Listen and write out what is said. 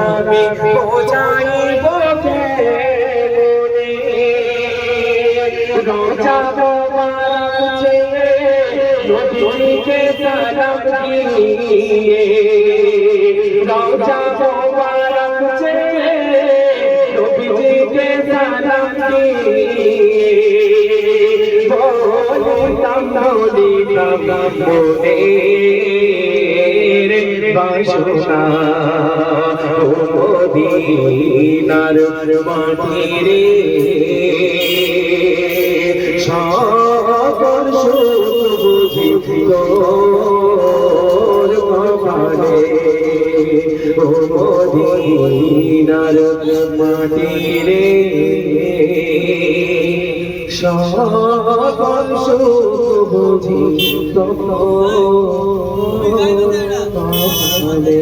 আমি বোঝাইব কেমনে রোজা মোবারক নবীকে সালাম দিয়ে রোজা মোবারক নবীকে সালাম দিয়ে বলিতাম মনের বাসনা ও মদিনার মাটি রে সকল সুখ বুঝি তোর কপালে ও মদিনার মাটি রে সকল সুখ বুঝি তোর কপালে